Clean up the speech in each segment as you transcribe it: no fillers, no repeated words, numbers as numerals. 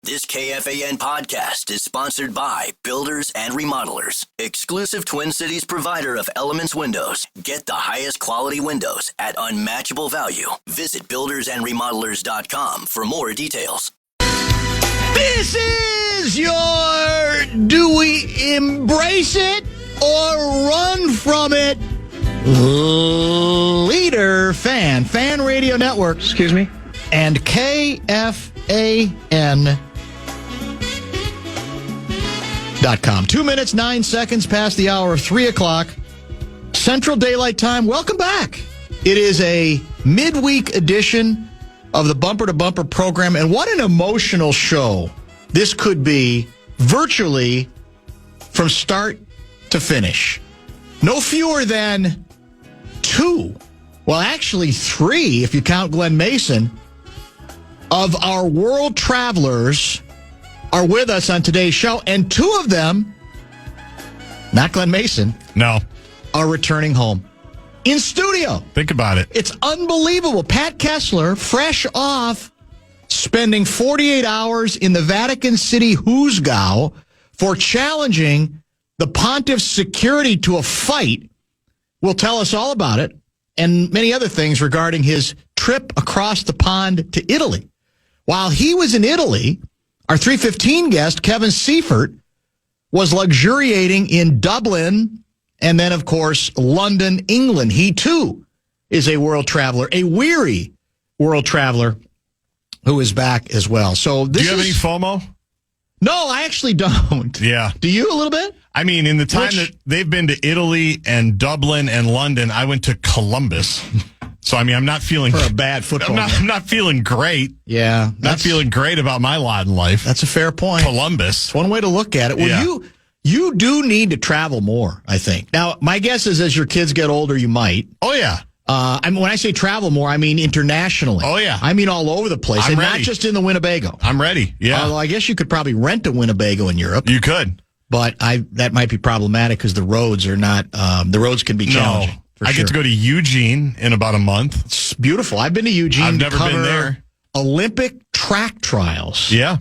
This KFAN podcast is sponsored by Builders and Remodelers, exclusive Twin Cities provider of Elements Windows. Get the highest quality windows at unmatchable value. Visit buildersandremodelers.com for more details. This is your Do We Embrace It or Run From It leader fan radio network. Excuse me? And KFAN.com. 2 minutes, 9 seconds past the hour of 3 o'clock. Central Daylight Time. Welcome back. It is a midweek edition of the Bumper to Bumper program. And what an emotional show this could be virtually from start to finish. No fewer than 2, well, actually 3, if you count Glenn Mason, of our world travelers are with us on today's show, and 2 of them, not Glenn Mason, no, are returning home in studio. Think about it. It's unbelievable. Pat Kessler, fresh off spending 48 hours in the Vatican City Hoosgow for challenging the pontiff's security to a fight, will tell us all about it and many other things regarding his trip across the pond to Italy. While he was in Italy, our 315 guest, Kevin Seifert, was luxuriating in Dublin and then, of course, London, England. He, too, is a world traveler, a weary world traveler who is back as well. So, do you have any FOMO? No, I actually don't. Yeah. Do you a little bit? I mean, in the time that they've been to Italy and Dublin and London, I went to Columbus. So, I mean, I'm not feeling... For a bad football I'm not feeling great. Yeah. Not feeling great about my lot in life. That's a fair point. Columbus. It's one way to look at it. Well, yeah. You do need to travel more, I think. Now, my guess is as your kids get older, you might. Oh, yeah. I mean, when I say travel more, I mean internationally. Oh, yeah. I mean all over the place, I'm and ready. Not just in the Winnebago. I'm ready, yeah. Although I guess you could probably rent a Winnebago in Europe. You could. But that might be problematic because the roads are not, the roads can be challenging. No, I get to go to Eugene in about a month. It's beautiful. I've been to Eugene. I've never been there. Olympic track trials. Yeah.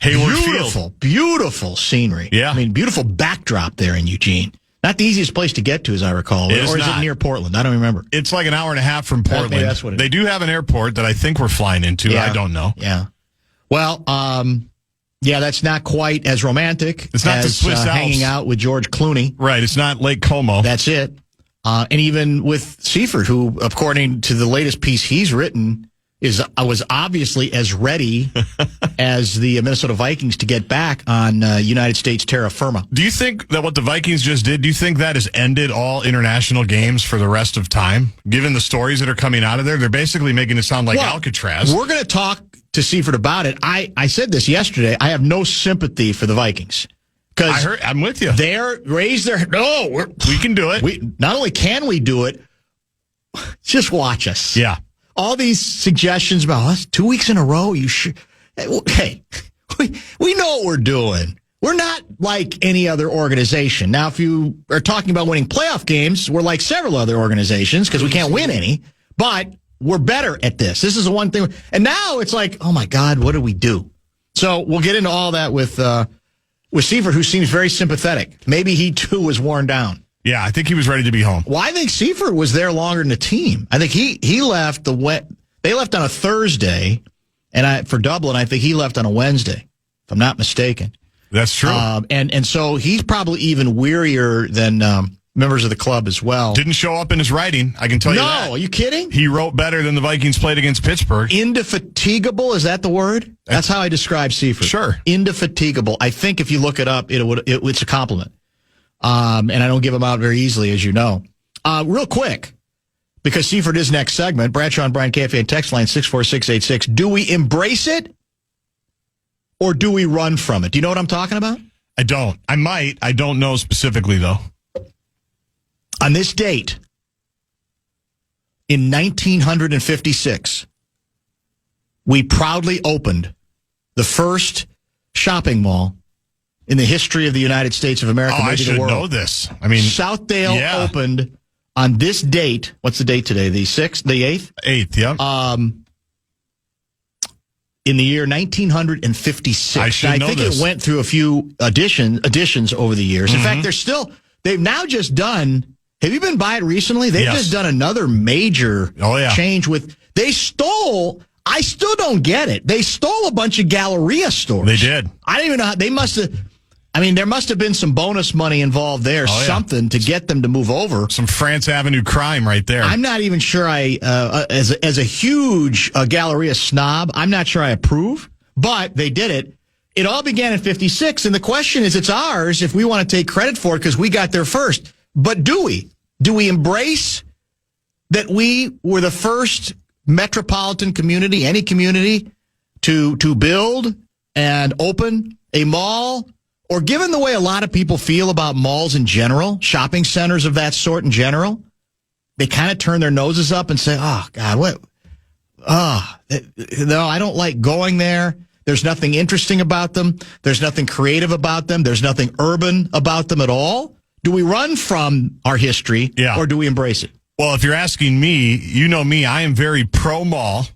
Hayward Field. Field. Beautiful scenery. Yeah. I mean, beautiful backdrop there in Eugene. Not the easiest place to get to, as I recall. Is it near Portland? I don't remember. It's like an hour and a half from Portland. Maybe that's what it is. They do have an airport that I think we're flying into. Yeah. I don't know. Yeah. Well, yeah, that's not quite as romantic it's not as the Swiss Alps. Hanging out with George Clooney. Right. It's not Lake Como. That's it. And even with Seifert, who, according to the latest piece he's written, was obviously as ready as the Minnesota Vikings to get back on United States terra firma. Do you think that what the Vikings just did, do you think that has ended all international games for the rest of time? Given the stories that are coming out of there, they're basically making it sound like Alcatraz. We're going to talk to Seifert about it. I said this yesterday. I have no sympathy for the Vikings. I'm with you. We can do it. Not only can we do it, just watch us. Yeah. All these suggestions about us 2 weeks in a row. You should. Hey, we know what we're doing. We're not like any other organization. Now, if you are talking about winning playoff games, we're like several other organizations because we can't win any. But we're better at this. This is the one thing. And now it's like, oh my God, what do we do? So we'll get into all that with Seifert, who seems very sympathetic. Maybe he too was worn down. Yeah, I think he was ready to be home. Well, I think Seifert was there longer than the team. I think he left they left on a Thursday, and for Dublin, I think he left on a Wednesday, if I'm not mistaken. That's true. And so he's probably even wearier than members of the club as well. Didn't show up in his writing, I can tell you that. No, are you kidding? He wrote better than the Vikings played against Pittsburgh. Indefatigable, is that the word? That's how I describe Seifert. Sure. Indefatigable. I think if you look it up, it's a compliment. And I don't give them out very easily, as you know. Real quick, because Seifert is next segment, Bradshaw and Brian KFAN text line 64686. Do we embrace it or do we run from it? Do you know what I'm talking about? I don't. I might. I don't know specifically, though. On this date, in 1956, we proudly opened the first shopping mall in the history of the United States of America, maybe I should the world. know this. I mean, Southdale opened on this date. What's the date today? The 6th? The 8th? 8th, yeah. in the year 1956. I think it went through a few additions over the years. In fact, they've now just done, have you been by it recently? They've just done another major change they stole, I still don't get it. They stole a bunch of Galleria stores. They did. I don't even know how, they must have, there must have been some bonus money involved there, something to get them to move over. Some France Avenue crime right there. I'm not even sure as a huge Galleria snob, I'm not sure I approve, but they did it. It all began in 56, and the question is, it's ours if we want to take credit for it because we got there first. But do we? Do we embrace that we were the first metropolitan community, any community, to build and open a mall? Or given the way a lot of people feel about malls in general, shopping centers of that sort in general, they kind of turn their noses up and say, oh, God, what? No, I don't like going there. There's nothing interesting about them. There's nothing creative about them. There's nothing urban about them at all. Do we run from our history or do we embrace it? Well, if you're asking me, you know me, I am very pro-mall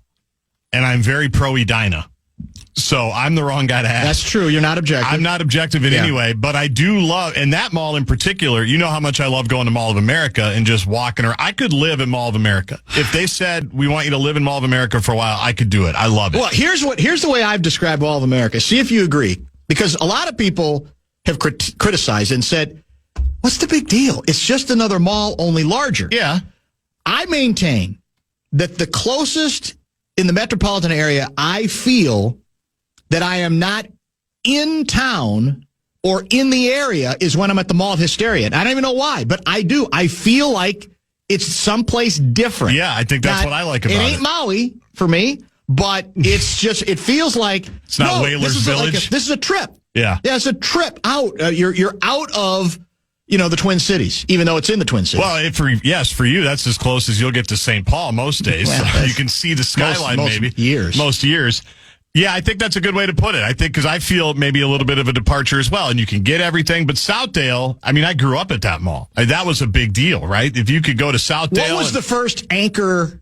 and I'm very pro-Edina. So I'm the wrong guy to ask. That's true. You're not objective. I'm not objective in any way, but I do love, and that mall in particular, you know how much I love going to Mall of America and just walking around. I could live at Mall of America. If they said, we want you to live in Mall of America for a while, I could do it. I love it. Well, here's the way I've described Mall of America. See if you agree. Because a lot of people have criticized and said, what's the big deal? It's just another mall, only larger. Yeah. I maintain that the closest in the metropolitan area I feel that I am not in town or in the area is when I'm at the Mall of Hysteria. And I don't even know why, but I do. I feel like it's someplace different. Yeah, I think that's what I like about it. It ain't Maui for me, but it's just, it feels like it's not Whalers Village. This is a trip. Yeah. Yeah, it's a trip out. You're out of, the Twin Cities, even though it's in the Twin Cities. Well, for you, that's as close as you'll get to St. Paul most days. Well, so you can see the skyline most maybe. Most years. Yeah, I think that's a good way to put it. I think because I feel maybe a little bit of a departure as well, and you can get everything. But Southdale, I grew up at that mall. That was a big deal, right? If you could go to Southdale. What was the first anchor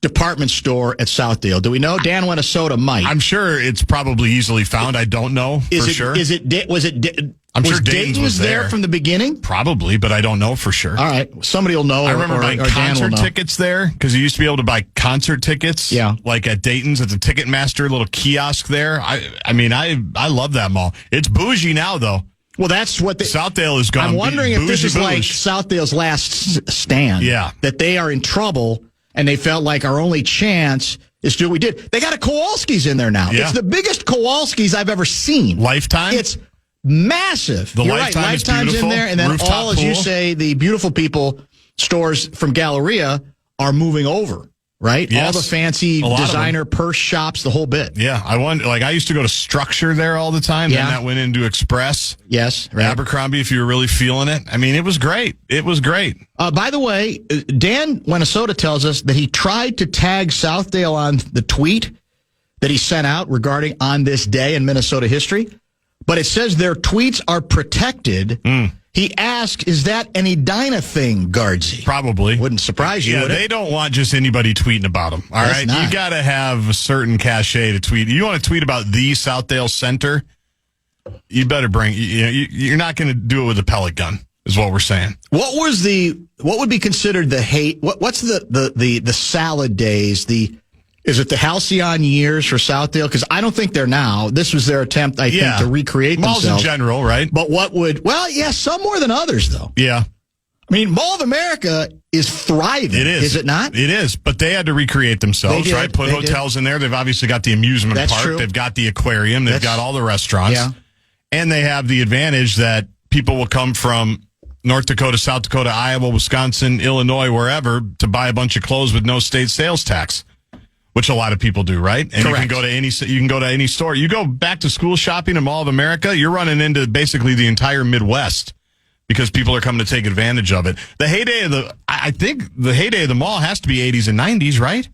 department store at Southdale? Do we know? Dan Minnesota might. I'm sure it's probably easily found. I don't know sure. I'm sure Dayton's was there from the beginning? Probably, but I don't know for sure. All right. Somebody will know. I remember buying concert tickets there because you used to be able to buy concert tickets. Yeah. Like at Dayton's at the Ticketmaster little kiosk there. I love that mall. It's bougie now, though. Well, that's what Southdale is gone. I'm wondering if this is like Southdale's last stand. Yeah. That they are in trouble and they felt like our only chance is to do what we did. They got a Kowalski's in there now. Yeah. It's the biggest Kowalski's I've ever seen. Lifetime? It's massive. The You're Lifetime right. Lifetime's in there, and then Rooftop all, as you say, the beautiful people stores from Galleria are moving over, right? Yes. All the fancy designer purse shops, the whole bit. Yeah, I used to go to Structure there all the time. Yeah. Then that went into Express. Yes, right. Abercrombie, if you were really feeling it. It was great. It was great. By the way, Dan Minnesota tells us that he tried to tag Southdale on the tweet that he sent out regarding on this day in Minnesota history. But it says their tweets are protected. He asked, is that an Edina thing, Guardsy? Probably. Wouldn't surprise you, Yeah, would they it? don't want just anybody tweeting about them. All right? Not. You got to have a certain cachet to tweet. You want to tweet about the Southdale Center, you better bring, you're not going to do it with a pellet gun, is what we're saying. What would be considered the hate? What's the salad days, is it the halcyon years for Southdale? Because I don't think they're now. This was their attempt, I think, to recreate malls themselves. In general, right? But some more than others, though. Yeah. Mall of America is thriving. It is. Is it not? It is. But they had to recreate themselves, right? Put hotels in there. They've obviously got the amusement park. True. They've got the aquarium. They've got all the restaurants. Yeah. And they have the advantage that people will come from North Dakota, South Dakota, Iowa, Wisconsin, Illinois, wherever, to buy a bunch of clothes with no state sales tax. Which a lot of people do, right? And Correct. you can go to any store. You go back to school shopping in Mall of America, you're running into basically the entire Midwest because people are coming to take advantage of it. I think the heyday of the mall has to be 80s and 90s, right?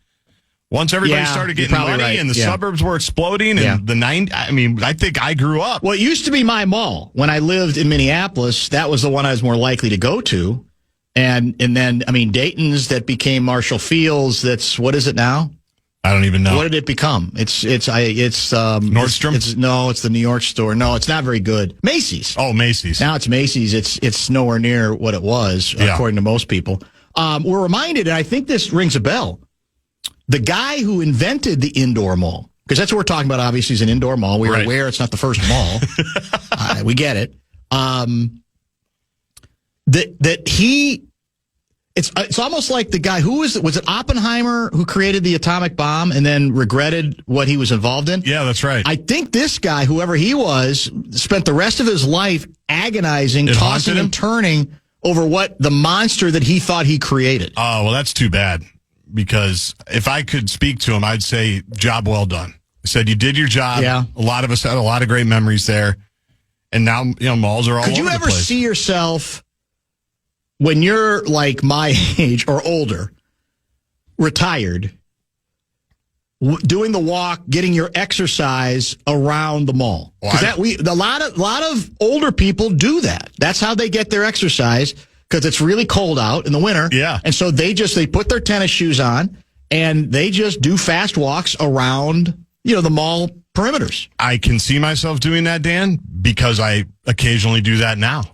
Once everybody started getting money and the suburbs were exploding and the 90s, I think I grew up. Well, it used to be my mall. When I lived in Minneapolis, that was the one I was more likely to go to. And then, Dayton's that became Marshall Field's, what is it now? I don't even know. What did it become? It's Nordstrom? It's the New York store. No, it's not very good. Macy's. Oh, Macy's. Now it's Macy's. It's nowhere near what it was, according to most people. We're reminded, and I think this rings a bell, the guy who invented the indoor mall, because that's what we're talking about, obviously, is an indoor mall. We're aware it's not the first mall. We get it. It's almost like the guy was it Oppenheimer who created the atomic bomb and then regretted what he was involved in? Yeah, that's right. I think this guy, whoever he was, spent the rest of his life agonizing, tossing and turning over what the monster that he thought he created. Oh, well, that's too bad, because if I could speak to him, I'd say job well done. I said you did your job. Yeah. A lot of us had a lot of great memories there, and now malls are all over the place. Could you ever see yourself, when you're like my age or older, retired, doing the walk, getting your exercise around the mall? Because a lot of older people do that. That's how they get their exercise, because it's really cold out in the winter. Yeah, and so they put their tennis shoes on and they just do fast walks around the mall perimeters. I can see myself doing that, Dan, because I occasionally do that now.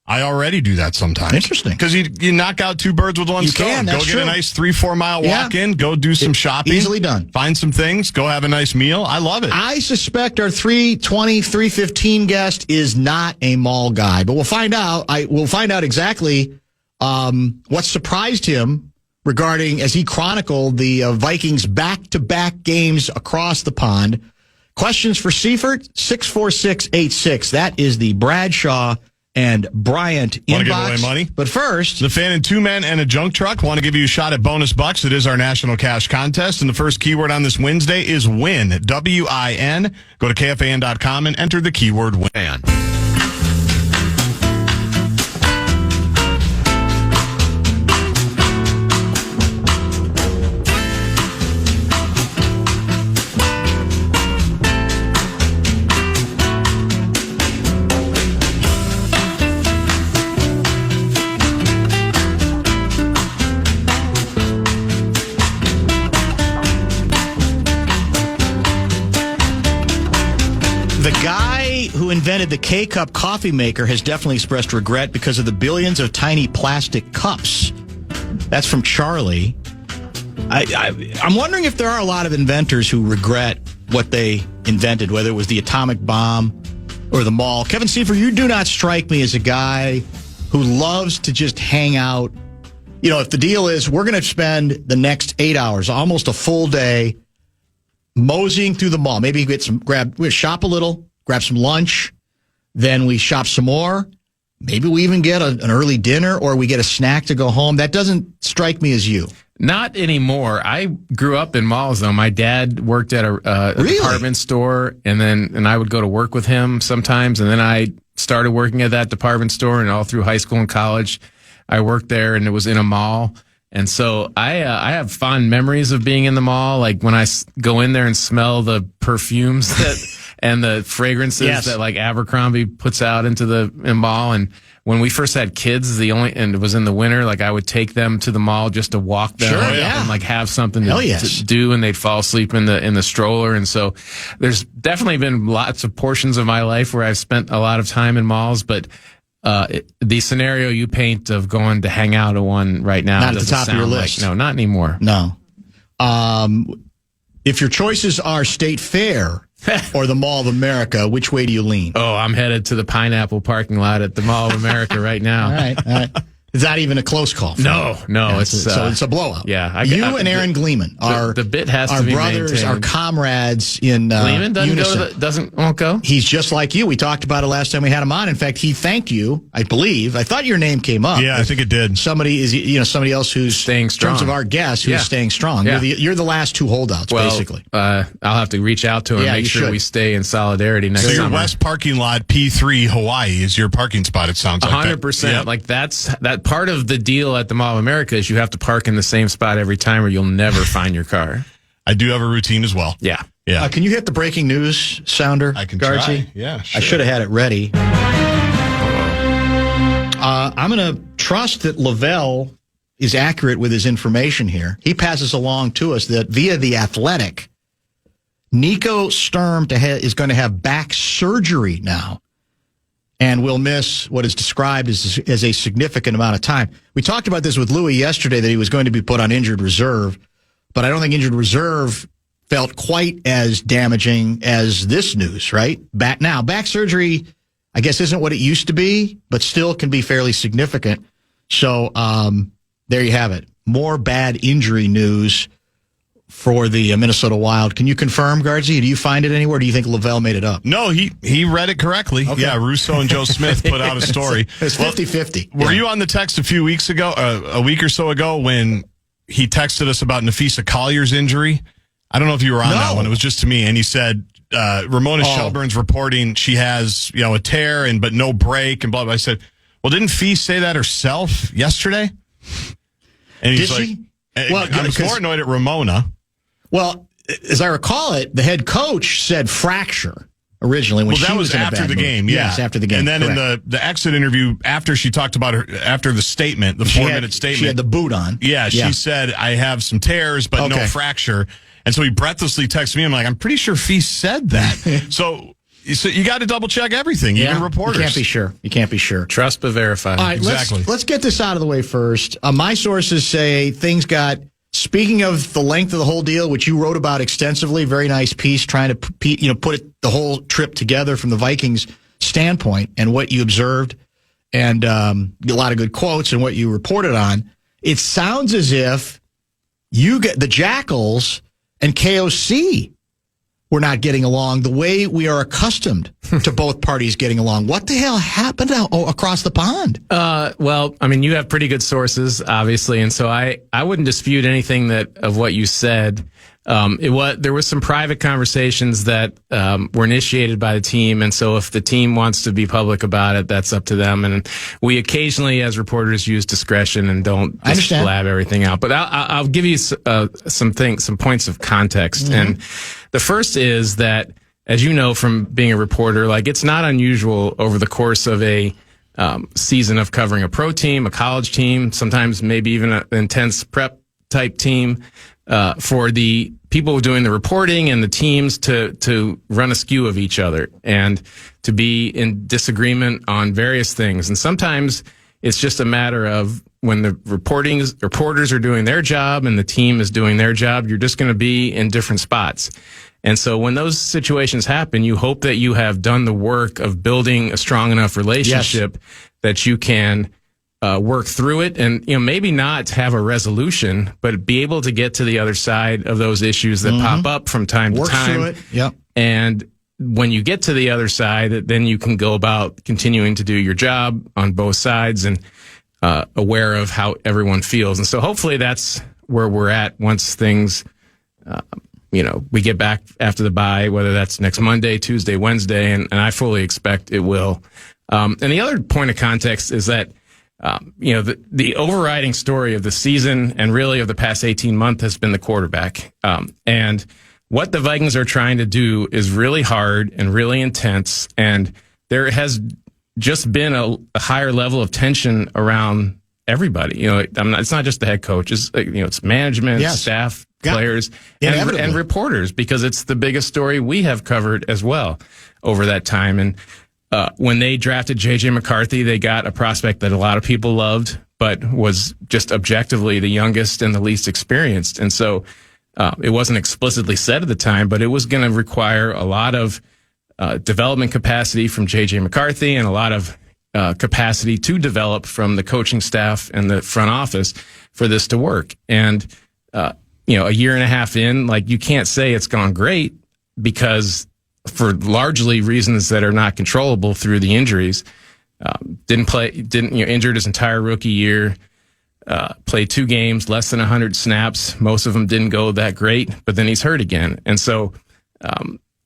I already do that sometimes. Interesting. Because you knock out two birds with one stone. Go get a nice 3-4 mile walk in. Go do some shopping. Easily done. Find some things. Go have a nice meal. I love it. I suspect our 320, 315 guest is not a mall guy, but we'll find out. We'll find out exactly what surprised him regarding, as he chronicled the Vikings back-to-back games across the pond. Questions for Seifert, 64686. That is the Bradshaw and Bryant inbox. Want to give away money? But first, the fan and 2 men and a junk truck want to give you a shot at bonus bucks. It is our national cash contest, and the first keyword on this Wednesday is win. WIN. Go to KFAN.com and enter the keyword win. the guy who invented the K-Cup coffee maker has definitely expressed regret because of the billions of tiny plastic cups. That's from Charlie. I'm wondering if there are a lot of inventors who regret what they invented, whether it was the atomic bomb or the mall. Kevin Seifert, you do not strike me as a guy who loves to just hang out. You know, if the deal is we're going to spend the next 8 hours, almost a full day, moseying through the mall. Maybe we shop a little, grab some lunch, then we shop some more. Maybe we even get an early dinner or we get a snack to go home. That doesn't strike me as you. Not anymore. I grew up in malls, though. My dad worked at a department store, and I would go to work with him sometimes. And then I started working at that department store, and all through high school and college, I worked there, and it was in a mall. And so I have fond memories of being in the mall, like when I go in there and smell the perfumes and the fragrances that like Abercrombie puts out into the mall. And when we first had kids, and it was in the winter, like I would take them to the mall just to walk them and like have something to do, and they'd fall asleep in the stroller. And so there's definitely been lots of portions of my life where I've spent a lot of time in malls, but the scenario you paint of going to hang out at one right now not at the top of your list. No, not anymore. No. If your choices are State Fair or the Mall of America, which way do you lean? Oh, I'm headed to the Pineapple parking lot at the Mall of America right now. All right. It's not even a close call. No. It's a blowout. Yeah. You and Aaron Gleeman are the bit has our to be brothers, maintained. our comrades in Gleeman unison. Won't go? He's just like you. We talked about it last time we had him on. In fact, he thanked you, I believe. I thought your name came up. Yeah, I think it did. Somebody else who's staying strong. In terms of our guest, who's staying strong. Yeah. You're the last two holdouts, basically. I'll have to reach out to him and make sure we stay in solidarity next summer. So your west parking lot, P3 Hawaii, is your parking spot, it sounds like. 100%. Yep. Like that part of the deal at the Mall of America is you have to park in the same spot every time or you'll never find your car. I do have a routine as well. Yeah. Can you hit the breaking news sounder? I can Garzi? try. Yeah, sure. I should have had it ready. I'm going to trust that Lavelle is accurate with his information here. He passes along to us that via The Athletic, Nico Sturm is going to have back surgery now and will miss what is described as a significant amount of time. We talked about this with Louis yesterday, that he was going to be put on injured reserve, but I don't think injured reserve felt quite as damaging as this news, right? Back surgery, I guess, isn't what it used to be, but still can be fairly significant. So there you have it. More bad injury news for the Minnesota Wild. Can you confirm, Guardsy? Do you find it anywhere? Or do you think Lavelle made it up? No, he read it correctly. Okay. Yeah, Russo and Joe Smith put out a story. It's 50-50. Were you on the text a week or so ago, when he texted us about Nafisa Collier's injury? I don't know if you were on that one. It was just to me. And he said, Ramona Shelburne's reporting she has, a tear but no break and blah, blah. I said, well, didn't Fee say that herself yesterday? And he's Did she? Well, I was more annoyed at Ramona. Well, as I recall it, the head coach said fracture originally when she was in a bad after the mood. game. Yes, after the game. And then correct. in the exit interview, after she talked about after the statement, the 4-minute statement. She had the boot on. Yeah, she said, I have some tears, but no fracture. And so he breathlessly texted me. I'm like, I'm pretty sure Fee said that. so you got to double check everything, even reporters. You can't be sure. Trust but verify. All right, exactly. Let's get this out of the way first. My sources say things got, speaking of the length of the whole deal, which you wrote about extensively, very nice piece trying to put the whole trip together from the Vikings standpoint and what you observed, and a lot of good quotes and what you reported on. It sounds as if you get the Jackals and KOC were not getting along the way we are accustomed to both parties getting along. What the hell happened across the pond? Well, I mean, you have pretty good sources, obviously, and so I wouldn't dispute anything of what you said. There was some private conversations that were initiated by the team, and so if the team wants to be public about it, that's up to them. And we occasionally, as reporters, use discretion and don't just blab everything out. But I'll give you some points of context. Mm-hmm. And the first is that, as you know from being a reporter, it's not unusual over the course of a season of covering a pro team, a college team, sometimes maybe even an intense prep type team, for the people doing the reporting and the teams to run askew of each other and to be in disagreement on various things. And sometimes it's just a matter of when the reporters are doing their job and the team is doing their job, you're just going to be in different spots. And so when those situations happen, you hope that you have done the work of building a strong enough relationship that you can work through it and, maybe not have a resolution, but be able to get to the other side of those issues that pop up from time to time. Work through it. Yep. And when you get to the other side, then you can go about continuing to do your job on both sides and aware of how everyone feels. And so hopefully that's where we're at once things, we get back after the bye, whether that's next Monday, Tuesday, Wednesday, and I fully expect it will. And the other point of context is that the overriding story of the season and really of the past 18 months has been the quarterback. And what the Vikings are trying to do is really hard and really intense. And there has just been a higher level of tension around everybody. It's not just the head coach. It's management, staff, players, and reporters, because it's the biggest story we have covered as well over that time. And when they drafted J.J. McCarthy, they got a prospect that a lot of people loved, but was just objectively the youngest and the least experienced. And so it wasn't explicitly said at the time, but it was going to require a lot of development capacity from J.J. McCarthy and a lot of capacity to develop from the coaching staff and the front office for this to work. And, a year and a half in, you can't say it's gone great, because for largely reasons that are not controllable through the injuries, injured his entire rookie year, played 2 games, less than 100 snaps. Most of them didn't go that great, but then he's hurt again. And so,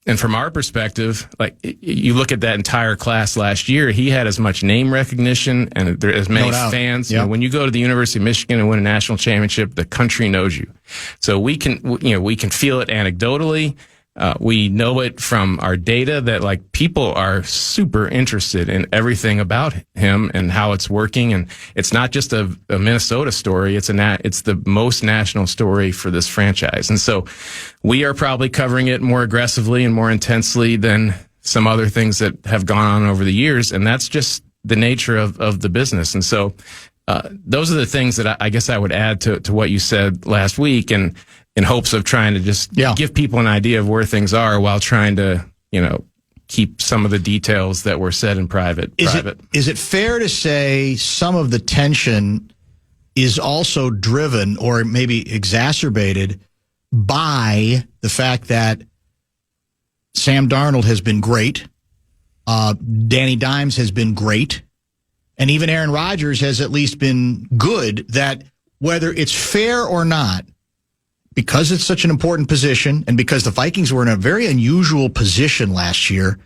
and from our perspective, you look at that entire class last year, he had as much name recognition and as many fans. Yep. When you go to the University of Michigan and win a national championship, the country knows you. So we can feel it anecdotally. We know it from our data that like people are super interested in everything about him and how it's working. And it's not just a Minnesota story. It's the most national story for this franchise. And so we are probably covering it more aggressively and more intensely than some other things that have gone on over the years. And that's just the nature of the business. And so, those are the things that I guess I would add to what you said last week, and in hopes of trying to just give people an idea of where things are while trying to, keep some of the details that were said in private. Is it fair to say some of the tension is also driven or maybe exacerbated by the fact that Sam Darnold has been great, Danny Dimes has been great, and even Aaron Rodgers has at least been good, that whether it's fair or not, because it's such an important position and because the Vikings were in a very unusual position last year,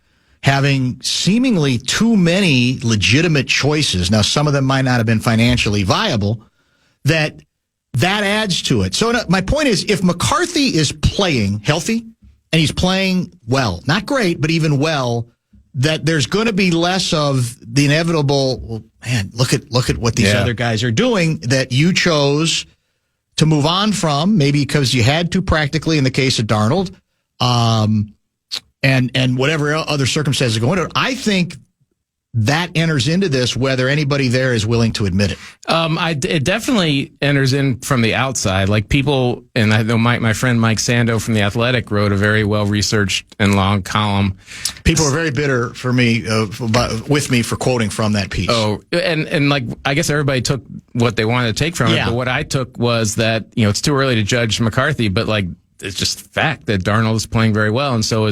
having seemingly too many legitimate choices, now some of them might not have been financially viable, that adds to it. So my point is, if McCarthy is playing healthy and he's playing well, not great, but even well, that there's going to be less of the inevitable, well, man, look at what these other guys are doing that you chose to move on from, maybe because you had to practically in the case of Darnold, and whatever other circumstances going on. I think that enters into this, whether anybody there is willing to admit it. It definitely enters in from the outside. Like people, and I know my friend Mike Sando from The Athletic wrote a very well-researched and long column. People are very bitter for me, with me for quoting from that piece. Oh, and like, I guess everybody took what they wanted to take from it, but what I took was that, it's too early to judge McCarthy, but like, it's just fact that Darnold is playing very well, and so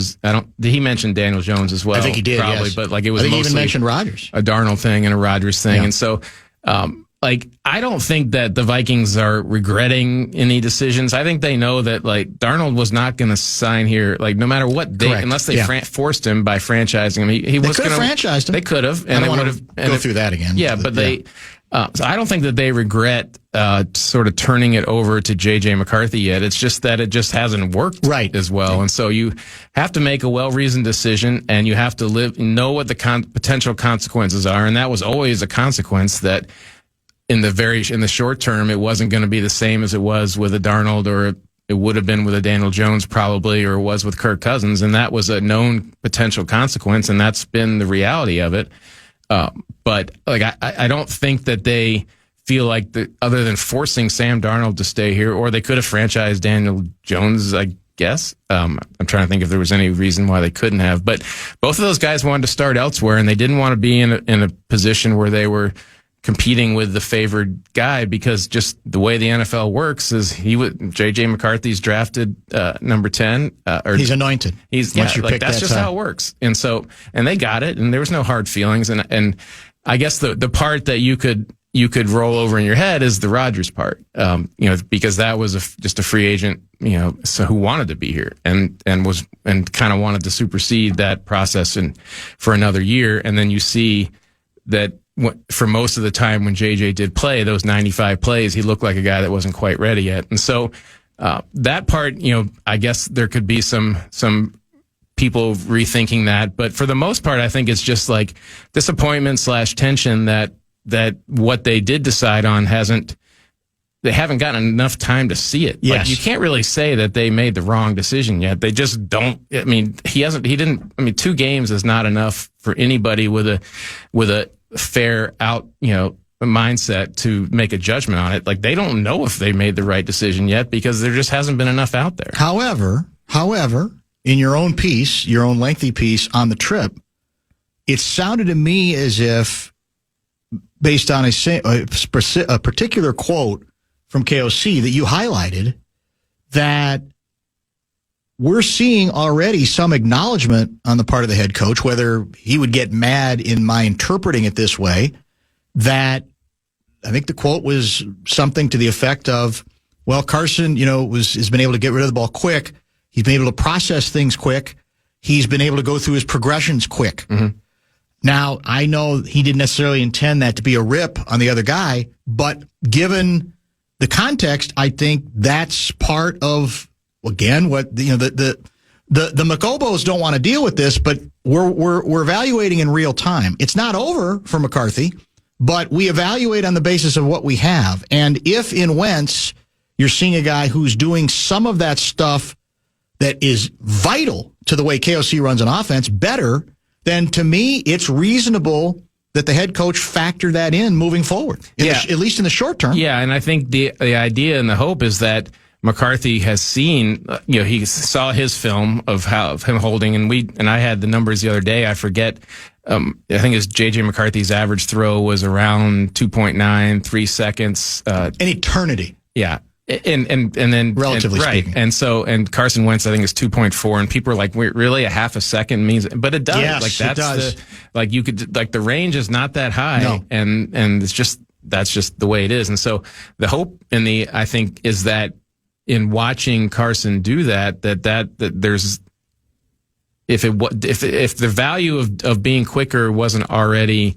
he mentioned Daniel Jones as well. I think he did, probably, yes. But like it was I think mostly he even mentioned Rodgers, a Darnold thing and a Rodgers thing, and so I don't think that the Vikings are regretting any decisions. I think they know that like Darnold was not going to sign here, like no matter what they, unless they forced him by franchising him. He was going to franchised him. They could have, and they would have go through that again. Yeah, but they. So I don't think that they regret sort of turning it over to J.J. McCarthy yet. It's just that it just hasn't worked as well. And so you have to make a well-reasoned decision, and you have to know what the potential consequences are. And that was always a consequence that in the short term, it wasn't going to be the same as it was with a Darnold, or it would have been with a Daniel Jones probably, or it was with Kirk Cousins. And that was a known potential consequence, and that's been the reality of it. But like I don't think that they feel like other than forcing Sam Darnold to stay here, or they could have franchised Daniel Jones, I guess. I'm trying to think if there was any reason why they couldn't have. But both of those guys wanted to start elsewhere, and they didn't want to be in a position where they were competing with the favored guy, because just the way the NFL works is J.J. McCarthy's drafted number 10. He's anointed. That's just how it works. And so, and they got it, and there was no hard feelings. And I guess the part that you could roll over in your head is the Rodgers part, because that was just a free agent, so who wanted to be here and kind of wanted to supersede that process for another year. And then you see that for most of the time when JJ did play those 95 plays, he looked like a guy that wasn't quite ready yet. And so that part, I guess there could be some people rethinking that, but for the most part, I think it's just like disappointment / tension that what they did decide on they haven't gotten enough time to see it. Yes. Like, you can't really say that they made the wrong decision yet. They just don't. I mean, 2 games is not enough for anybody with a fair out, mindset to make a judgment on it. Like, they don't know if they made the right decision yet because there just hasn't been enough out there. However, in your own piece, your own lengthy piece on the trip, it sounded to me as if, based on a particular quote from KOC that you highlighted, that we're seeing already some acknowledgement on the part of the head coach, whether he would get mad in my interpreting it this way, that I think the quote was something to the effect of, well, Carson, has been able to get rid of the ball quick. He's been able to process things quick. He's been able to go through his progressions quick. Mm-hmm. Now, I know he didn't necessarily intend that to be a rip on the other guy, but given the context, I think that's part of, again, what the The McCobos don't want to deal with this, but we're evaluating in real time. It's not over for McCarthy, but we evaluate on the basis of what we have. And if in Wentz you're seeing a guy who's doing some of that stuff that is vital to the way KOC runs an offense better, then to me it's reasonable that the head coach factor that in moving forward, at least in the short term. Yeah, and I think the idea and the hope is that McCarthy has seen, he saw his film of him holding, and I had the numbers the other day. I forget. I think it's J.J. McCarthy's average throw was around 2.93 seconds. An eternity. Yeah. And then relatively speaking. And Carson Wentz, I think, is 2.4, and people are like, "Wait, really? A half a second means?" But it does. Yes, it does. You could the range is not that high, no. and it's just that's just the way it is. And so the hope I think is that in watching Carson do that there's if the value of being quicker wasn't already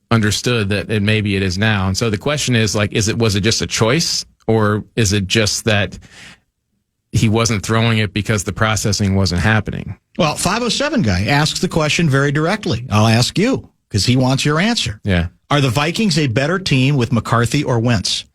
understood, that maybe it is now. And so the question is, was it just a choice, or is it just that he wasn't throwing it because the processing wasn't happening? Well, 507 guy asks the question very directly. I'll ask you because he wants your answer. Yeah. Are the Vikings a better team with McCarthy or Wentz?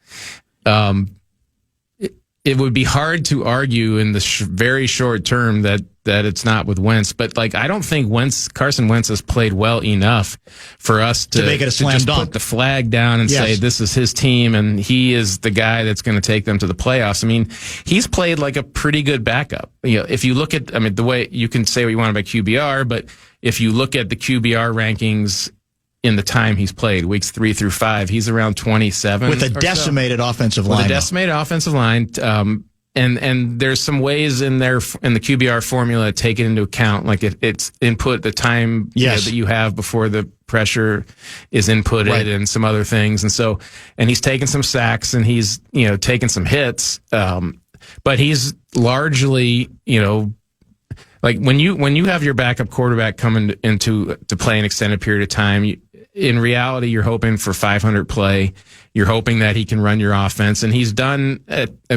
It would be hard to argue in the very short term that it's not with Wentz, but I don't think Carson Wentz has played well enough for us to make it a slam just dunk. Put the flag down and say this is his team and he is the guy that's going to take them to the playoffs. I mean, he's played like a pretty good backup. If you look at, the way you can say what you want about QBR, but if you look at the QBR rankings in the time he's played, weeks 3 through 5, he's around 27 with a decimated offensive line. With a decimated offensive line, and there's some ways in there in the QBR formula to take it into account, like it's input the time that you have before the pressure is inputted, right, and some other things, and he's taken some sacks and he's taken some hits, but he's largely like when you have your backup quarterback coming to play an extended period of time, in reality, you're hoping for 500 play. You're hoping that he can run your offense, and he's done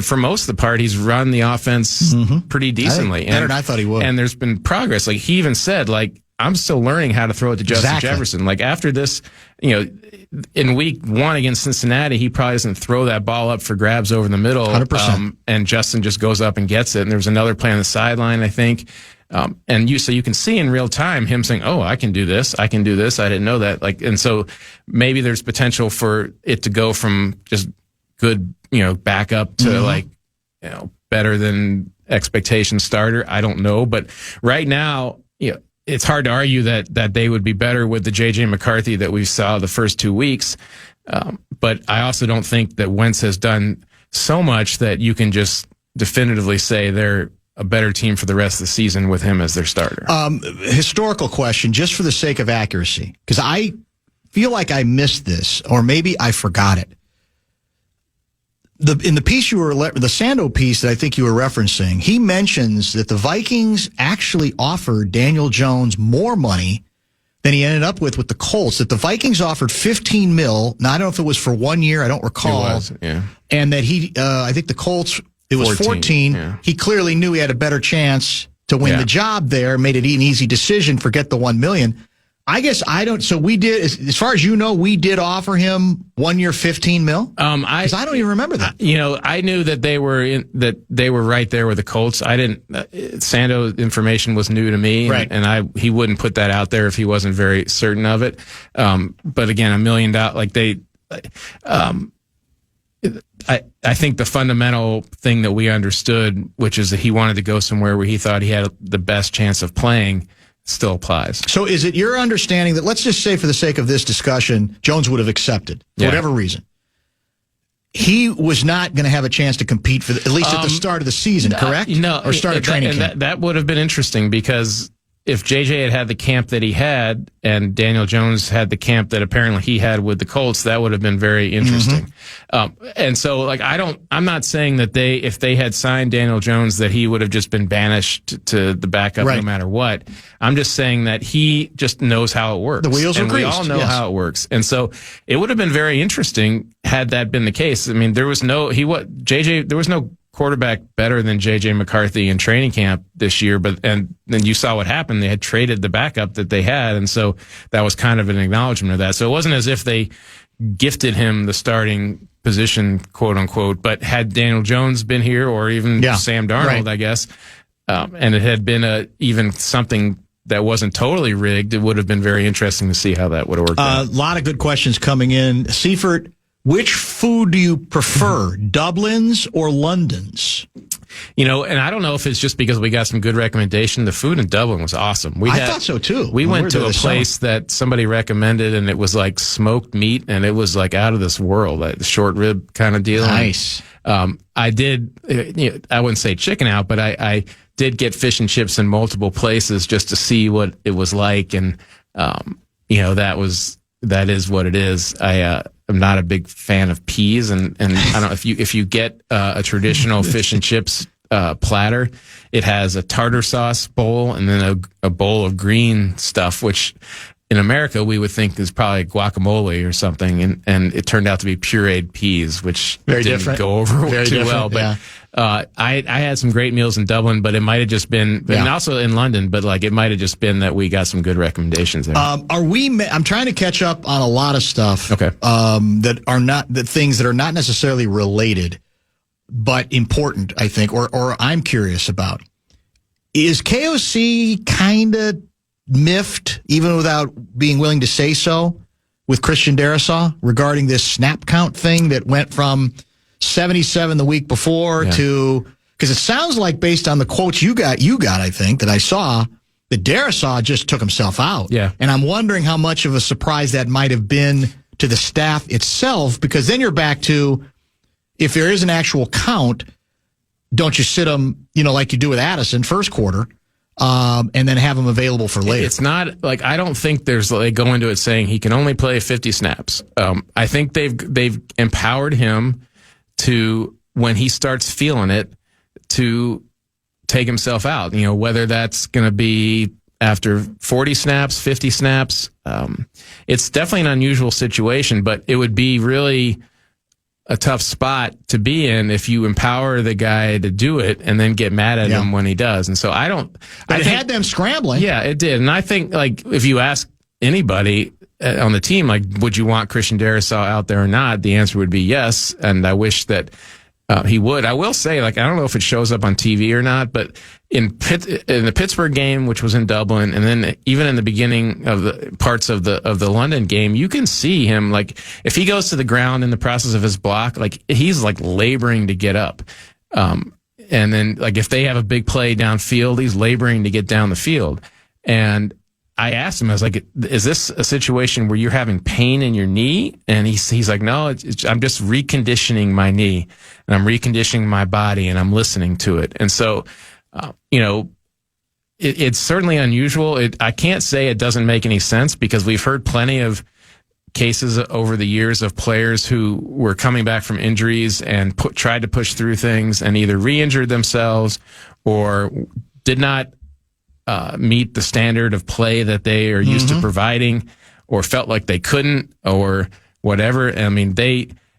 for most of the part. He's run the offense pretty decently, better than I thought he would. And there's been progress. Like he even said, I'm still learning how to throw it to Justin Jefferson. Like after this, in week 1 against Cincinnati, he probably doesn't throw that ball up for grabs over the middle. 100%. And Justin just goes up and gets it. And there was another play on the sideline, I think. So you can see in real time him saying, "Oh, I can do this. I can do this. I didn't know that." And so maybe there's potential for it to go from just good, backup to better than expectation starter. I don't know, but right now, it's hard to argue that they would be better with the J.J. McCarthy that we saw the first 2 weeks. But I also don't think that Wentz has done so much that you can just definitively say they're a better team for the rest of the season with him as their starter. Historical question, just for the sake of accuracy, because I feel like I missed this, or maybe I forgot it. In the piece the Sando piece that I think you were referencing, he mentions that the Vikings actually offered Daniel Jones more money than he ended up with the Colts. That the Vikings offered $15 million. Now I don't know if it was for 1 year. I don't recall. It was, yeah. And that I think the Colts. It was 14. Yeah. He clearly knew he had a better chance to win the job there, made it an easy decision, forget the $1 million. I guess I don't. So we did, as far as you know, we did offer him 1 year, $15 million. Because I don't even remember that. I knew that they were right there with the Colts. I didn't. Sando information was new to me, right? And he wouldn't put that out there if he wasn't very certain of it. But again, $1 million, I think the fundamental thing that we understood, which is that he wanted to go somewhere where he thought he had the best chance of playing, still applies. So is it your understanding that, let's just say for the sake of this discussion, Jones would have accepted for whatever reason? He was not going to have a chance to compete for at least at the start of the season, correct? No. Or start of training camp. That would have been interesting, because if JJ had the camp that he had and Daniel Jones had the camp that apparently he had with the Colts, that would have been very interesting. And so, I'm not saying that if they had signed Daniel Jones, that he would have just been banished to the backup no matter what. I'm just saying that he just knows how it works. The wheels are greased. We all know how it works. And so it would have been very interesting had that been the case. I mean, there was no quarterback better than J.J. McCarthy in training camp this year, and then you saw what happened. They had traded the backup that they had, and so that was kind of an acknowledgement of that. So it wasn't as if they gifted him the starting position, quote unquote, but had Daniel Jones been here, or even Sam Darnold, right, I guess, and it had been even something that wasn't totally rigged, it would have been very interesting to see how that would have worked out. A lot of good questions coming in. Seifert, which food do you prefer, Dublin's or London's? And I don't know if it's just because we got some good recommendation. The food in Dublin was awesome. I thought so too. We went to a place that somebody recommended, and it was like smoked meat, and it was like out of this world, like the short rib kind of deal. Nice. I did, I wouldn't say chicken out, but I did get fish and chips in multiple places just to see what it was like. And, that is what it is. I'm not a big fan of peas, and I don't know if you get a traditional fish and chips platter, it has a tartar sauce bowl and then a bowl of green stuff, which in America we would think is probably guacamole or something, and it turned out to be pureed peas, which didn't go over too well. But I had some great meals in Dublin, but it might have just been, and also in London, but like it might have just been that we got some good recommendations there. I'm trying to catch up on a lot of stuff. Okay. That are not the things that are not necessarily related, but important, I think, or I'm curious about. Is KOC kind of miffed, even without being willing to say so, with Christian Darrisaw regarding this snap count thing that went from 77 the week before to, because it sounds like based on the quotes you got, I think, that I saw, that Darrisaw just took himself out. Yeah. And I'm wondering how much of a surprise that might have been to the staff itself, because then you're back to, if there is an actual count, don't you sit him, like you do with Addison first quarter, and then have him available for later. It's not like, I don't think there's they go into it saying he can only play 50 snaps. I think they've empowered him to, when he starts feeling it, to take himself out. Whether that's going to be after 40 snaps, 50 snaps. It's definitely an unusual situation, but it would be really a tough spot to be in if you empower the guy to do it and then get mad at him when he does. And so But it had them scrambling. Yeah, it did. And I think, like, if you ask anybody on the team, like, would you want Christian Darrisaw out there or not? The answer would be yes. And I wish that he would. I will say, like, I don't know if it shows up on TV or not, but in the Pittsburgh game, which was in Dublin, and then even in the beginning of the parts of the London game, you can see him, like, if he goes to the ground in the process of his block, like, he's like laboring to get up. And then, like, if they have a big play downfield, he's laboring to get down the field. And I asked him, I was like, is this a situation where you're having pain in your knee? And he's like, no, I'm just reconditioning my knee, and I'm reconditioning my body, and I'm listening to it. And so, it's certainly unusual. I can't say it doesn't make any sense, because we've heard plenty of cases over the years of players who were coming back from injuries and tried to push through things and either re-injured themselves or did not meet the standard of play that they are used to providing, or felt like they couldn't, or whatever. I mean,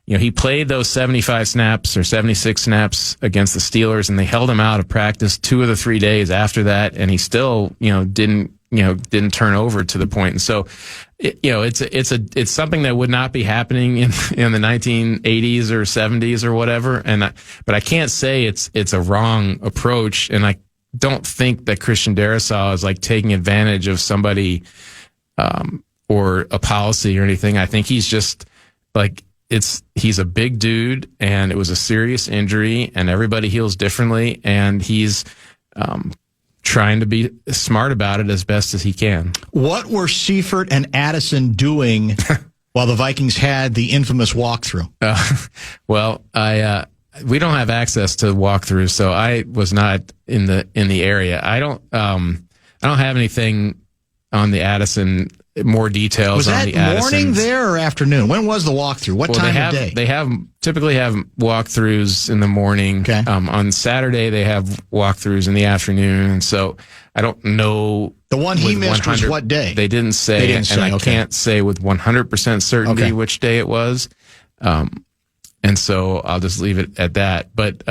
he played those 75 snaps or 76 snaps against the Steelers, and they held him out of practice 2 of the 3 days after that, and he still, didn't turn over to the point. And so, it's something that would not be happening in the 1980s or 70s or whatever. But I can't say it's a wrong approach, and I don't think that Christian Darrisaw is like taking advantage of somebody or a policy or anything. I think he's just like, he's a big dude, and it was a serious injury, and everybody heals differently, and he's trying to be smart about it as best as he can. What were Seifert and Addison doing while the Vikings had the infamous walkthrough? Well, we don't have access to walkthroughs, so I was not in the area. I don't have anything on the Addison. More details was on the that Addisons. Morning there or afternoon? When was the walkthrough? What time of day? They typically have walkthroughs in the morning. Okay. On Saturday, they have walkthroughs in the afternoon. And so I don't know. The one he missed was what day? They didn't say. I can't say with 100% certainty which day it was. And so I'll just leave it at that. But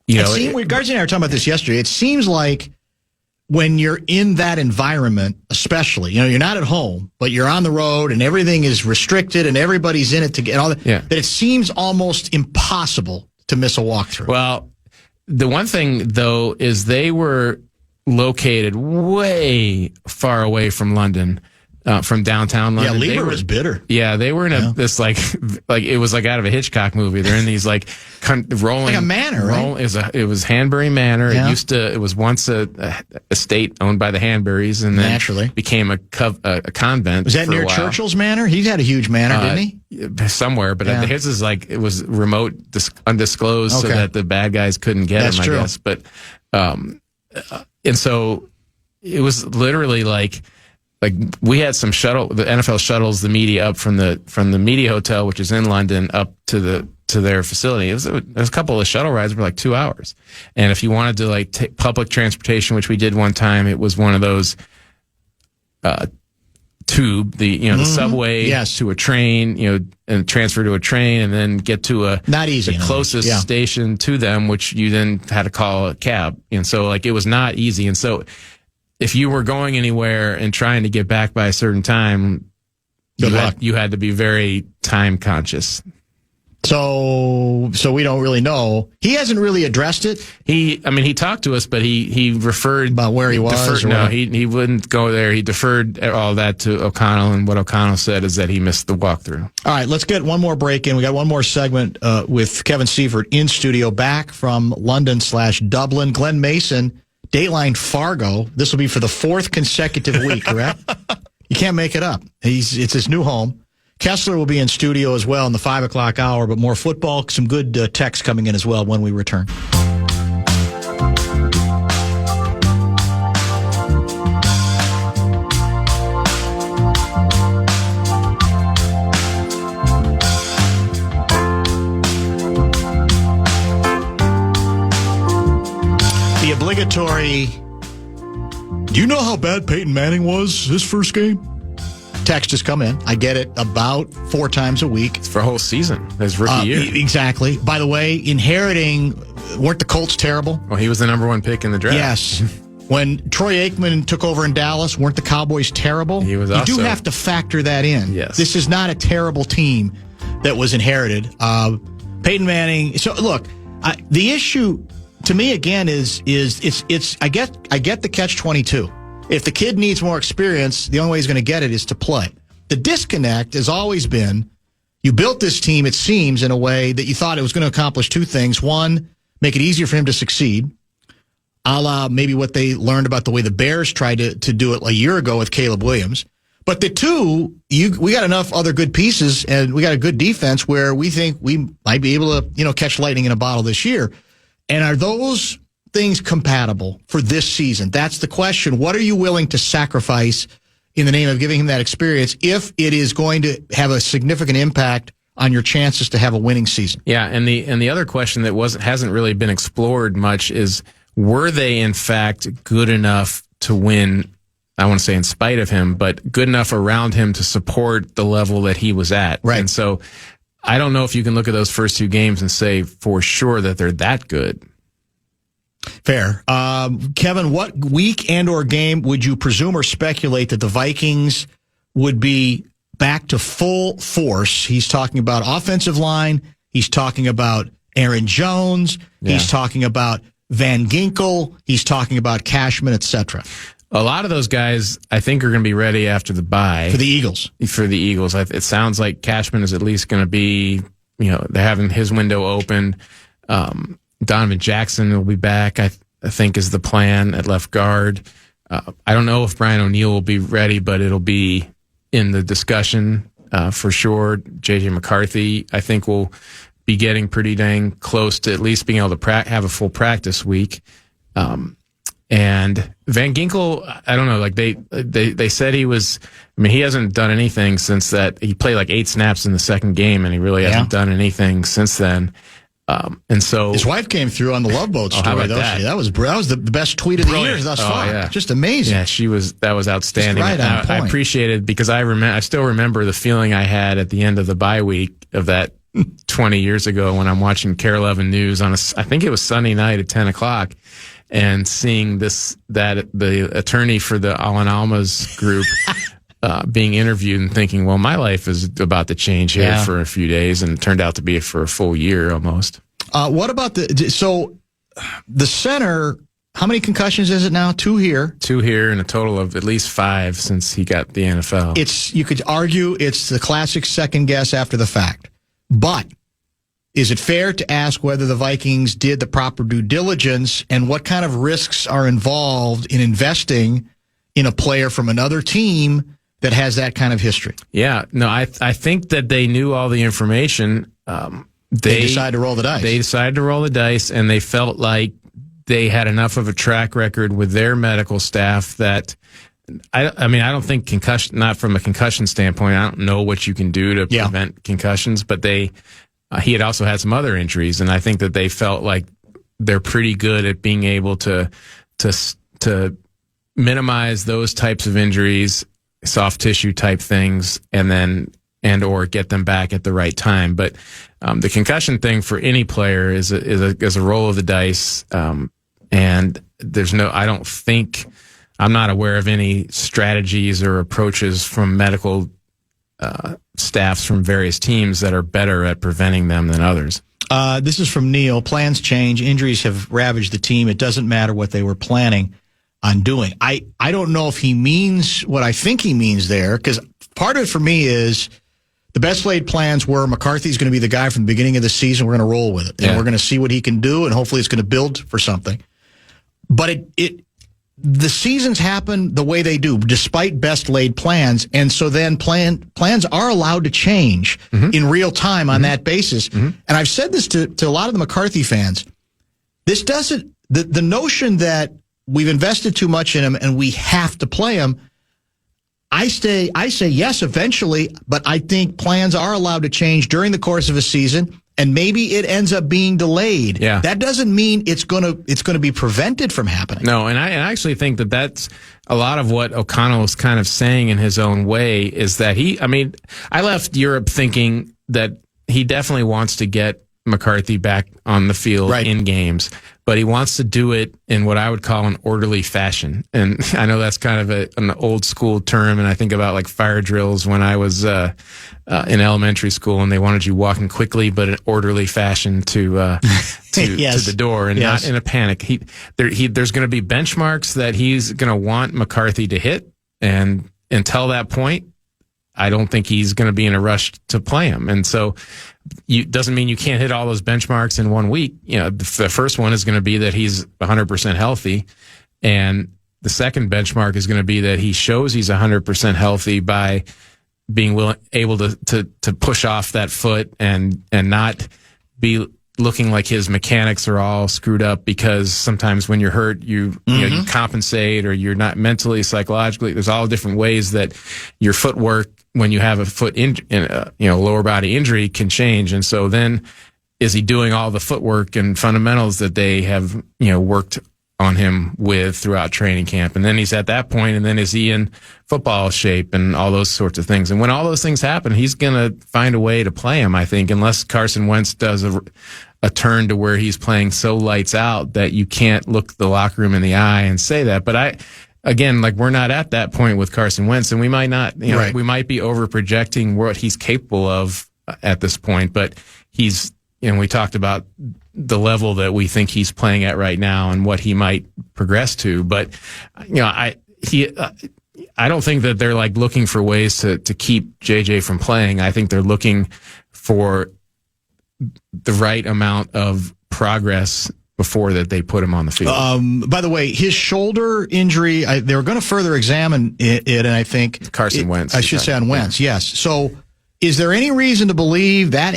Garza and I were talking about this yesterday. It seems like when you're in that environment, especially, you're not at home, but you're on the road and everything is restricted and everybody's in it to get all that, that it seems almost impossible to miss a walkthrough. Well, the one thing, though, is they were located way far away from London. From downtown London. Yeah, Lieber was bitter. Yeah, they were in this like it was like out of a Hitchcock movie. They're in these like rolling, like a manor, right? It was Hanbury Manor. Yeah. It was once a estate owned by the Hanburys, and then naturally became a convent. Was that near Churchill's manor? He had a huge manor, didn't he? Somewhere, but his is like, it was remote, undisclosed, so that the bad guys couldn't get him. True. I guess, but and so it was literally like we had some the NFL shuttles, the media up from the media hotel, which is in London, up to their facility. There was a couple of shuttle rides for like 2 hours. And if you wanted to take public transportation, which we did one time, it was one of those, tube, the subway to a train, and transfer to a train and then get to the closest station to them, which you then had to call a cab. And so it was not easy. And so, if you were going anywhere and trying to get back by a certain time, you had to be very time conscious. So we don't really know. He hasn't really addressed it. He talked to us, but he referred about where he was. He wouldn't go there. He deferred all that to O'Connell, and what O'Connell said is that he missed the walkthrough. All right, let's get one more break in. We got one more segment with Kevin Seifert in studio, back from London/Dublin. Glenn Mason, Dateline Fargo. This will be for the 4th consecutive week, correct? You can't make it up. It's his new home. Kessler will be in studio as well in the 5 o'clock hour, but more football, some good text coming in as well when we return. The obligatory, do you know how bad Peyton Manning was his first game? Text has come in. I get it about 4 times a week. It's for a whole season. His rookie year. Exactly. By the way, inheriting, weren't the Colts terrible? Well, he was the number 1 pick in the draft. Yes. When Troy Aikman took over in Dallas, weren't the Cowboys terrible? He was. You do have to factor that in. Yes. This is not a terrible team that was inherited. Peyton Manning. So look, the issue to me again is I get the catch-22. If the kid needs more experience, the only way he's going to get it is to play. The disconnect has always been, you built this team, it seems, in a way that you thought it was going to accomplish 2 things. One, make it easier for him to succeed, a la maybe what they learned about the way the Bears tried to do it a year ago with Caleb Williams. But the 2, we got enough other good pieces, and we got a good defense where we think we might be able to catch lightning in a bottle this year. And are those things compatible for this season? That's the question. What are you willing to sacrifice in the name of giving him that experience if it is going to have a significant impact on your chances to have a winning season? Yeah, and the other question that hasn't really been explored much is, were they in fact good enough to win? I want to say in spite of him, but good enough around him to support the level that he was at. Right. And so I don't know if you can look at those first 2 games and say for sure that they're that good. Fair. Kevin, what week and or game would you presume or speculate that the Vikings would be back to full force? He's talking about offensive line. He's talking about Aaron Jones. Yeah. He's talking about Van Ginkel. He's talking about Cashman, etc. A lot of those guys, I think, are going to be ready after the bye. For the Eagles. It sounds like Cashman is at least going to be, they're having his window open. Donovan Jackson will be back, I think, is the plan at left guard. I don't know if Brian O'Neill will be ready, but it'll be in the discussion for sure. J.J. McCarthy, I think, will be getting pretty dang close to at least being able to have a full practice week. And Van Ginkel, I don't know, they said he was, he hasn't done anything since that. He played 8 snaps in the second game, and he really hasn't done anything since then. And so his wife came through on the Love Boat story. How about that? That was the best tweet of the year thus far. Yeah. Just amazing. Yeah, that was outstanding. Just right on point. I appreciated, because I still remember the feeling I had at the end of the bye week of that 20 years ago when I'm watching KARE 11 News on I think it was Sunday night at 10 o'clock, and seeing that the attorney for the Alan Alma's group being interviewed and thinking, well, my life is about to change here for a few days, and it turned out to be for a full year almost. What about the center? How many concussions is it now? 2 here. 2 here, and a total of at least 5 since he got the NFL. You could argue it's the classic second guess after the fact. But is it fair to ask whether the Vikings did the proper due diligence, and what kind of risks are involved in investing in a player from another team that has that kind of history? Yeah. No, I think that they knew all the information. They decided to roll the dice. They decided to roll the dice, and they felt like they had enough of a track record with their medical staff that I mean, I don't think concussion, not from a concussion standpoint, I don't know what you can do to prevent concussions, but he had also had some other injuries, and I think that they felt like they're pretty good at being able to minimize those types of injuries, soft tissue type things, or get them back at the right time. But the concussion thing for any player is a roll of the dice. And I'm not aware of any strategies or approaches from medical staffs from various teams that are better at preventing them than others. This is from Neil. Plans change. Injuries have ravaged the team. It doesn't matter what they were planning on doing. I don't know if he means what I think he means there, because part of it for me is the best laid plans were McCarthy's going to be the guy from the beginning of the season. We're going to roll with it. And we're going to see what he can do, and hopefully it's going to build for something. But the seasons happen the way they do, despite best laid plans. And so then plans are allowed to change in real time on that basis. And I've said this to a lot of the McCarthy fans. This doesn't, the notion that we've invested too much in him and we have to play him, I say yes, eventually, but I think plans are allowed to change during the course of a season, and maybe it ends up being delayed. Yeah. That doesn't mean it's going to be prevented from happening. No, and I actually think that that's a lot of what O'Connell is kind of saying in his own way, is that I left Europe thinking that he definitely wants to get McCarthy back on the field in games, but he wants to do it in what I would call an orderly fashion. And I know that's kind of an old school term, and I think about like fire drills when I was in elementary school, and they wanted you walking quickly but in orderly fashion to the door, and not in a panic. There's going to be benchmarks that he's going to want McCarthy to hit, and until that point, I don't think he's going to be in a rush to play him. And so doesn't mean you can't hit all those benchmarks in 1 week. The first one is going to be that he's 100% healthy. And the second benchmark is going to be that he shows he's 100% healthy by being able to push off that foot and not be looking like his mechanics are all screwed up, because sometimes when you're hurt, you compensate, or you're not mentally, psychologically. There's all different ways that your footwork, when you have a foot lower body injury, can change. And so then, is he doing all the footwork and fundamentals that they have worked on him with throughout training camp? And then he's at that point, and then is he in football shape and all those sorts of things? And when all those things happen, he's going to find a way to play him, I think, unless Carson Wentz does a turn to where he's playing so lights out that you can't look the locker room in the eye and say that. But we're not at that point with Carson Wentz, and we might not, we might be over projecting what he's capable of at this point, but we talked about the level that we think he's playing at right now and what he might progress to. But, I don't think that they're like looking for ways to keep JJ from playing. I think they're looking for the right amount of progress before that they put him on the field. By the way, his shoulder injury, they were going to further examine it, and I think Carson Wentz. I should say on Wentz, yes. So, is there any reason to believe that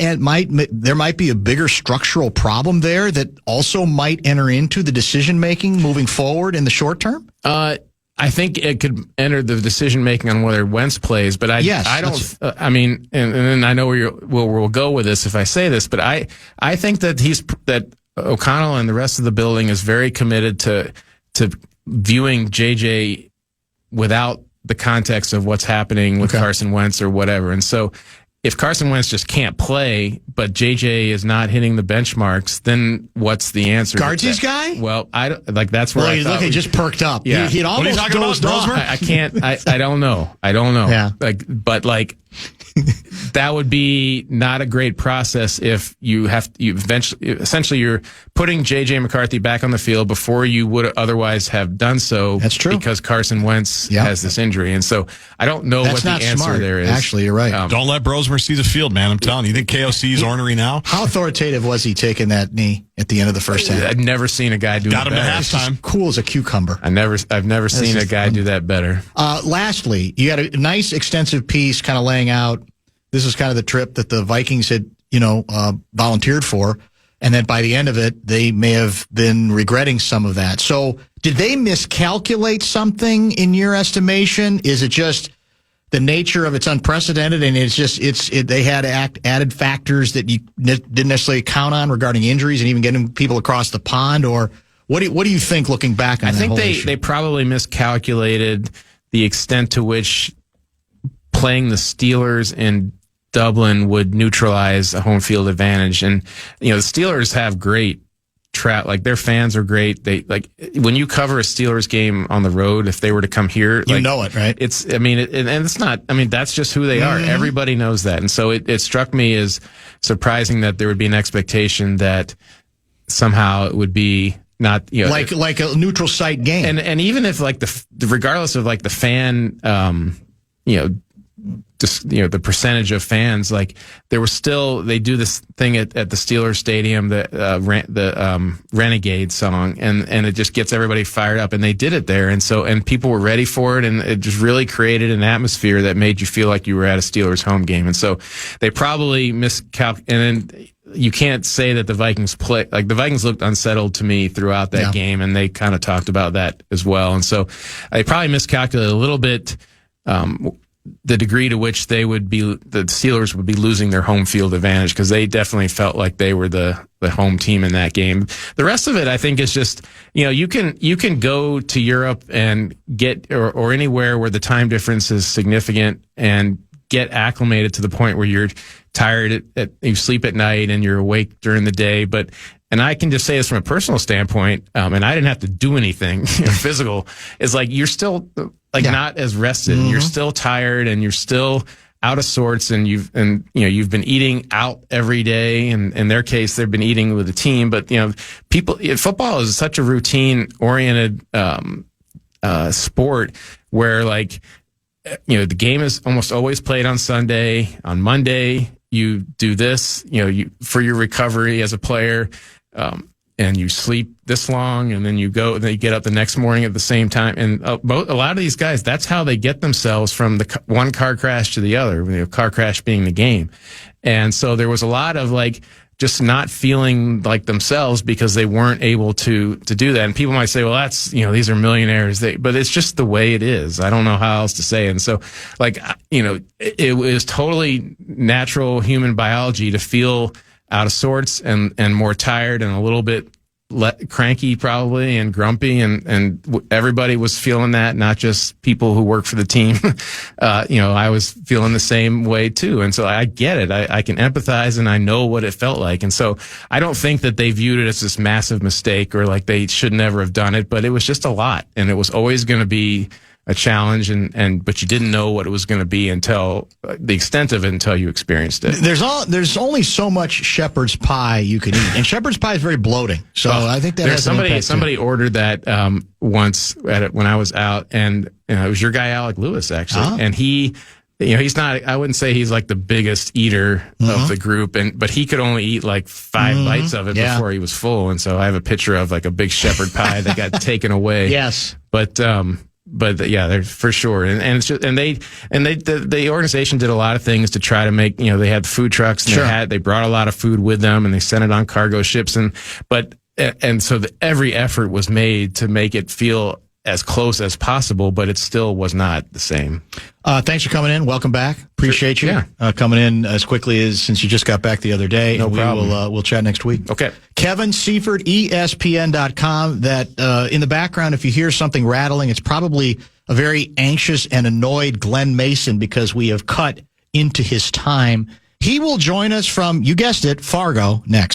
there might be a bigger structural problem there that also might enter into the decision making moving forward in the short term? I think it could enter the decision making on whether Wentz plays, but I don't. And then I know where we'll go with this if I say this, but I think that O'Connell and the rest of the building is very committed to viewing JJ without the context of what's happening with Carson Wentz or whatever. And so if Carson Wentz just can't play, but JJ is not hitting the benchmarks, then what's the answer? Guards guy? Well, that's where I thought he just perked up. Yeah. He'd almost dozed off. I can't. I don't know. I don't know. Yeah. That would be not a great process if essentially you're putting JJ McCarthy back on the field before you would otherwise have done so. That's true. Because Carson Wentz has this injury. And so I don't know what the answer smart. there is. Actually, you're right. Don't let Brosmer see the field, man. I'm telling you. You think KOC is ornery now? How authoritative was he taking that knee at the end of the first half? I've never seen a guy do Got it him better. at halftime. Cool as a cucumber. I've never seen a guy do that better. Lastly, you had a nice extensive piece kind of laying out. This is kind of the trip that the Vikings had, volunteered for. And then by the end of it, they may have been regretting some of that. So did they miscalculate something in your estimation? Is it just the nature of it's unprecedented and they had added factors that you didn't necessarily count on regarding injuries and even getting people across the pond? Or what do you think looking back on that whole issue? I think they probably miscalculated the extent to which playing the Steelers in Dublin would neutralize a home field advantage. And, the Steelers have great their fans are great. They when you cover a Steelers game on the road, if they were to come here, you know it, right? And it's not, that's just who they are. Everybody knows that. And so it struck me as surprising that there would be an expectation that somehow it would be not, like a neutral site game. And even if regardless of the fan, the percentage of fans, there was still, they do this thing at the Steelers Stadium, the Renegade song, and it just gets everybody fired up, and they did it there, and people were ready for it, and it just really created an atmosphere that made you feel like you were at a Steelers home game, and so they probably miscalculated, and then you can't say that the Vikings the Vikings looked unsettled to me throughout that game, and they kind of talked about that as well, and so they probably miscalculated a little bit, the degree to which the Steelers would be losing their home field advantage, because they definitely felt like they were the home team in that game. The rest of it, I think, is just, you can go to Europe and get, or anywhere where the time difference is significant and get acclimated to the point where you're tired, you sleep at night and you're awake during the day. And I can just say this from a personal standpoint, and I didn't have to do anything physical, is you're still not as rested, and you're still tired, and you're still out of sorts, and you've been eating out every day, and in their case, they've been eating with the team. But football is such a routine oriented sport where the game is almost always played on Sunday. On Monday, you do this, for your recovery as a player. And you sleep this long, and then you get up the next morning at the same time. And a lot of these guys, that's how they get themselves from the one car crash to the other, car crash being the game. And so there was a lot of just not feeling like themselves because they weren't able to do that. And people might say, well, that's, these are millionaires. But it's just the way it is. I don't know how else to say it. And so it was totally natural human biology to feel out of sorts and more tired and a little bit cranky probably and grumpy, and everybody was feeling that, not just people who work for the team. I was feeling the same way too. And so I get it. I can empathize, and I know what it felt like. And so I don't think that they viewed it as this massive mistake or they should never have done it, but it was just a lot, and it was always going to be a challenge, but you didn't know what it was going to be until the extent of it until you experienced it. There's only so much shepherd's pie you can eat, and shepherd's pie is very bloating. So I think that has somebody ordered that once when I was out, and it was your guy Alec Lewis actually, and he. He's not, I wouldn't say he's the biggest eater of the group, but he could only eat 5 bites of it before he was full. And so I have a picture of a big shepherd pie that got taken away. Yes. But yeah, they're for sure. And it's just, the organization did a lot of things to try to make, they had food trucks, and they brought a lot of food with them, and they sent it on cargo ships. So every effort was made to make it feel as close as possible, but it still was not the same. Thanks for coming in. Welcome back. Appreciate you coming in as quickly as since you just got back the other day. No problem. We'll chat next week. Okay. Kevin Seifert, ESPN.com. That in the background, if you hear something rattling, it's probably a very anxious and annoyed Glenn Mason because we have cut into his time. He will join us from, you guessed it, Fargo next.